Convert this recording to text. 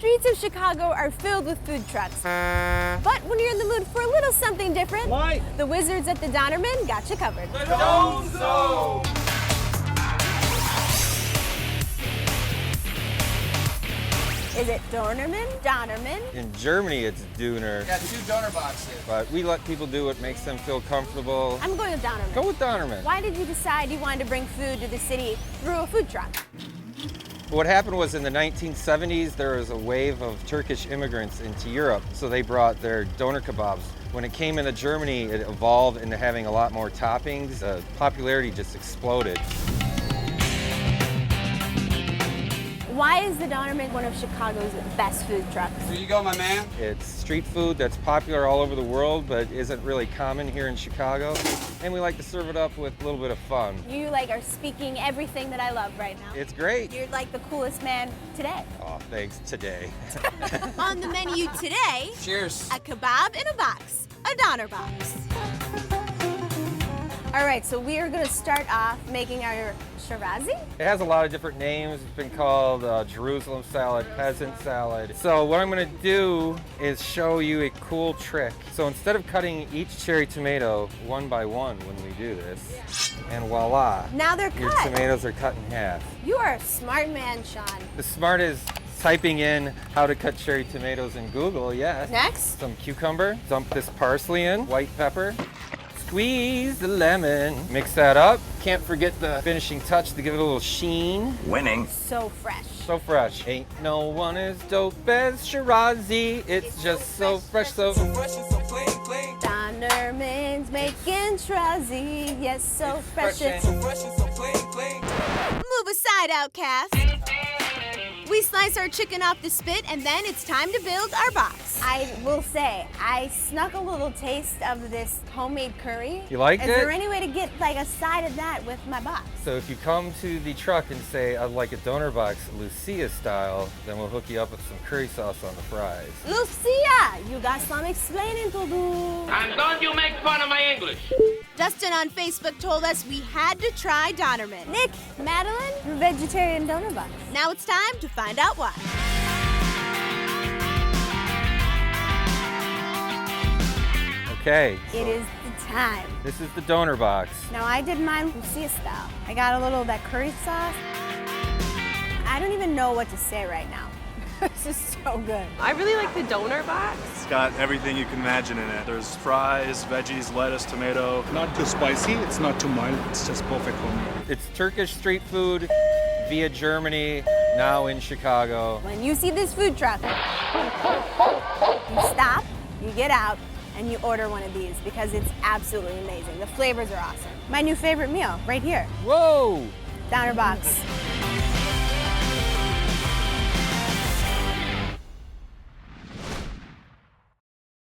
streets of Chicago are filled with food trucks. But when you're in the mood for a little something different, Mike, the wizards at the Donnerman got you covered. the Dome Zone! Is it Donnerman? Donnerman? In Germany, it's Döner, Got 2 donor boxes. but we let people do what makes them feel comfortable. I'm going with Donnerman. Go with Donnerman. Why did you decide you wanted to bring food to the city through a food truck? What happened was in the 1970s, there was a wave of Turkish immigrants into Europe, so they brought their doner kebabs. When it came into Germany, it evolved into having a lot more toppings. The popularity just exploded. Why is the Donnerman one of Chicago's best food trucks? Here you go, my man. It's street food that's popular all over the world, but isn't really common here in Chicago. And we like to serve it up with a little bit of fun. You are speaking everything that I love right now. It's great. You're like the coolest man today. Oh, thanks, today. On the menu today, Cheers. a kebab in a box, a Donner box. All right, so we are gonna start off making our Shirazi. It has a lot of different names. It's been called Jerusalem salad, peasant salad. So what I'm gonna do is show you a cool trick. So instead of cutting each cherry tomato one by one when we do this, and voila, Now they're your cut. tomatoes are cut in half. You are a smart man, Sean. The smart is typing in how to cut cherry tomatoes in Google, yes. Next, Some cucumber, dump this parsley in, white pepper, squeeze the lemon, mix that up. Can't forget the finishing touch to give it a little sheen. Winning. so fresh. So fresh. Ain't no one as dope as Shirazi. It's just so fresh, so... Fresh and so clean, clean. Donnerman's making Shirazi, yes, so fresh. fresh So fresh and so clean, clean. Move aside, outcast. We slice our chicken off the spit, and then it's time to build our box. I will say, I snuck a little taste of this homemade curry. You liked Is it? there any way to get like a side of that with my box? So if you come to the truck and say, I'd like a donor box, Lucia style, then we'll hook you up with some curry sauce on the fries. Lucia, you got some explaining to do. And don't you make fun of my English. Dustin on Facebook told us we had to try Donnerman. Nick, Madeline, vegetarian donor box. Now it's time to find out why. Okay, It is the time. this is the donor box. Now I did mine Lucia style. I got a little of that curry sauce. I don't even know what to say right now. This is so good. I really like the donor box. It's got everything you can imagine in it. There's fries, veggies, lettuce, tomato. Not too spicy, it's not too mild, it's just perfect for me. It's Turkish street food via Germany, now in Chicago. When you see this food truck, you stop, you get out, and you order one of these because it's absolutely amazing. The flavors are awesome. My new favorite meal, right here, Whoa! Donner box.